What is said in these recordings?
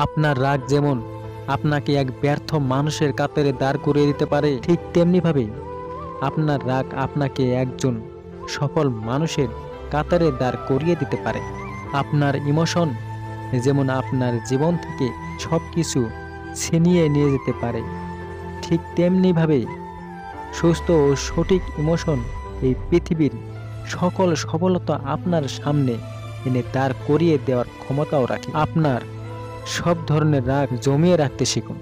আপনার রাগ যেমন আপনাকে এক ব্যর্থ মানুষের কাতারে দাঁড় করিয়ে দিতে পারে, ঠিক তেমনিভাবে আপনার রাগ আপনাকে একজন সফল মানুষের কাতারে দাঁড় করিয়ে দিতে পারে। আপনার ইমোশন যেমন আপনার জীবন থেকে সব কিছু ছিনিয়ে নিয়ে যেতে পারে, ঠিক তেমনিভাবে সুস্থ ও সঠিক ইমোশন এই পৃথিবীর সকল সফলতা আপনার সামনে এনে দাঁড় করিয়ে দেওয়ার ক্ষমতাও রাখে। আপনার সব ধরনের রাগ জমিয়ে রাখতে শিখুন।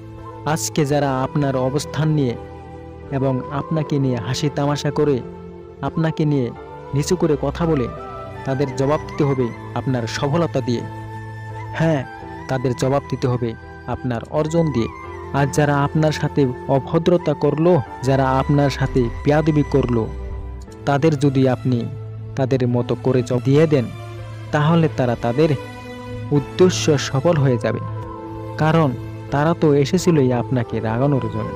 আজকে যারা আপনার অবস্থান নিয়ে এবং আপনাকে নিয়ে হাসি তামাশা করে, আপনাকে নিয়ে নিচু করে কথা বলে, তাদের জবাব দিতে হবে আপনার সফলতা দিয়ে। হ্যাঁ, তাদের জবাব দিতে হবে আপনার অর্জন দিয়ে। আর যারা আপনার সাথে অভদ্রতা করলো, যারা আপনার সাথে বেয়াদবি করলো, তাদের যদি আপনি তাদের মতো করে জবাব দিয়ে দেন, তাহলে তারা তাদের উদ্দেশ্য সফল হয়ে যাবে। কারণ তারা তো এসেছিলই আপনাকে রাগানোর জন্য।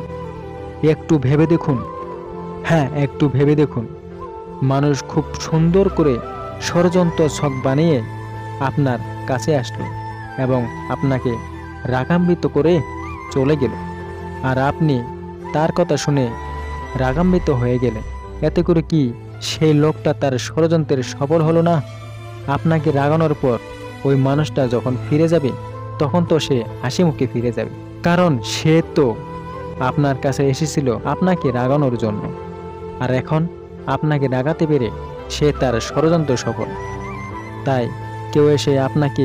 একটু ভেবে দেখুন, হ্যাঁ একটু ভেবে দেখুন, মানুষ খুব সুন্দর করে ষড়যন্ত্র ছক বানিয়ে আপনার কাছে আসলো এবং আপনাকে রাগান্বিত করে চলে গেল, আর আপনি তার কথা শুনে রাগান্বিত হয়ে গেলেন। এতে করে কি সেই লোকটা তার ষড়যন্ত্রের সফল হলো না? আপনাকে রাগানোর পর ওই মানুষটা যখন ফিরে যাবে, তখন তো সে হাসি মুখে ফিরে যাবে, কারণ সে তো আপনার কাছে এসেছিল আপনাকে রাগানোর জন্য। আর এখন আপনাকে রাগাতে পেরে সে তার ষড়যন্ত্র সফল। তাই কেউ এসে আপনাকে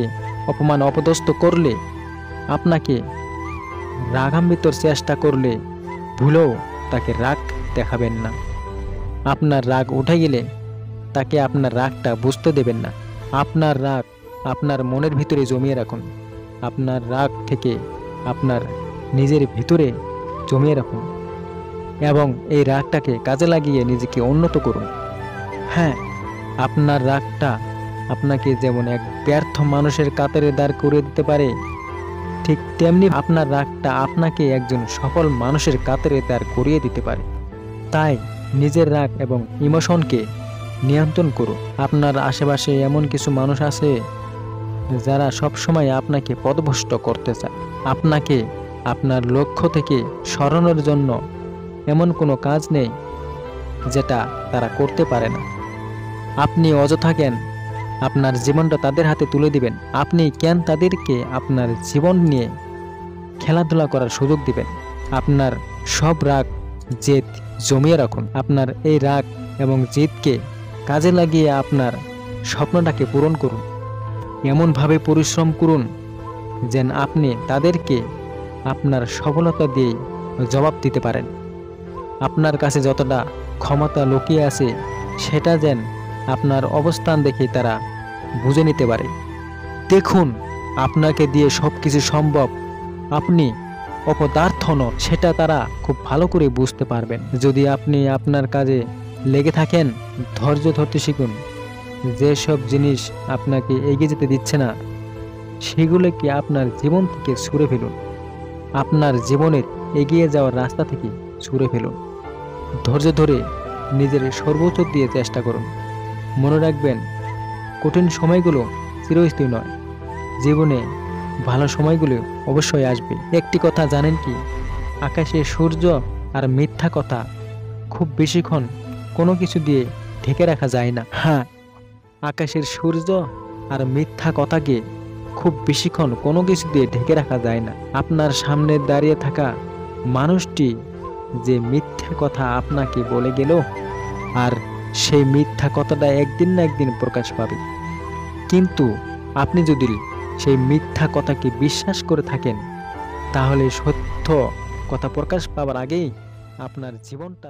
অপমান অপদস্থ করলে, আপনাকে রাগান্বিতর চেষ্টা করলে, ভুলেও তাকে রাগ দেখাবেন না। আপনার রাগ উঠে গেলে তাকে আপনার রাগটা বুঝতে দেবেন না। আপনার রাগ আপনার মনের ভিতরে জমিয়ে রাখুন। আপনার রাগ থেকে আপনার নিজের ভিতরে জমিয়ে রাখুন এবং এই রাগটাকে কাজে লাগিয়ে নিজেকে উন্নত করুন। হ্যাঁ, আপনার রাগটা আপনাকে যেমন এক ব্যর্থ মানুষের কাতারে দাঁড় করিয়ে দিতে পারে, ঠিক তেমনি আপনার রাগটা আপনাকে একজন সফল মানুষের কাতারে দাঁড় করিয়ে দিতে পারে। তাই নিজের রাগ এবং ইমোশনকে নিয়ন্ত্রণ করুন। আপনার আশেপাশে এমন কিছু মানুষ আছে যারা সবসময় আপনাকে পথভ্রষ্ট করতে চায়। আপনাকে আপনার লক্ষ্য থেকে সরানোর জন্য এমন কোনো কাজ নেই যেটা তারা করতে পারে না। আপনি অযথা কেন আপনার জীবনটা তাদের হাতে তুলে দিবেন? আপনি কেন তাদেরকে আপনার জীবন নিয়ে খেলাধুলা করার সুযোগ দিবেন? আপনার সব রাগ জেদ জমিয়ে রাখুন। আপনার এই রাগ এবং জেদকে কাজে লাগিয়ে আপনার স্বপ্নটাকে পূরণ করুন। এমনভাবে পরিশ্রম করুন যেন আপনি তাদেরকে আপনার সফলতা দিয়েই জবাব দিতে পারেন। আপনার কাছে যতটা ক্ষমতা লুকিয়ে আছে, সেটা যেন আপনার অবস্থান দেখে তারা বুঝে নিতে পারে। দেখুন, আপনাকে দিয়ে সব কিছু সম্ভব, আপনি অপদার্থ নন, সেটা তারা খুব ভালো করে বুঝতে পারবেন। যদি আপনি আপনার কাজে লেগে থাকেন, ধৈর্য ধরতে শিখুন। যেসব জিনিস আপনাকে এগিয়ে যেতে দিচ্ছে না, সেগুলোকে আপনার জীবন থেকে ছুঁড়ে ফেলুন। আপনার জীবনের এগিয়ে যাওয়ার রাস্তা থেকে ছুঁড়ে ফেলুন। ধৈর্য ধরে নিজের সর্বোচ্চ দিয়ে চেষ্টা করুন। মনে রাখবেন, কঠিন সময়গুলো চিরস্থায়ী নয়। জীবনে ভালো সময়গুলো অবশ্যই আসবে। একটি কথা জানেন কি? আকাশে সূর্য আর মিথ্যা কথা খুব বেশিক্ষণ কোনো কিছু দিয়ে ঢেকে রাখা যায় না। হ্যাঁ, আকাশের সূর্য আর মিথ্যা কথাকে খুব বেশিক্ষণ কোনো কিছু দিয়ে ঢেকে রাখা যায় না। আপনার সামনে দাঁড়িয়ে থাকা মানুষটি যে মিথ্যা কথা আপনাকে বলে গেল, আর সেই মিথ্যা কথাটা একদিন না একদিন প্রকাশ পাবে। কিন্তু আপনি যদি সেই মিথ্যা কথাকে বিশ্বাস করে থাকেন, তাহলে সত্য কথা প্রকাশ পাওয়ার আগেই আপনার জীবনটা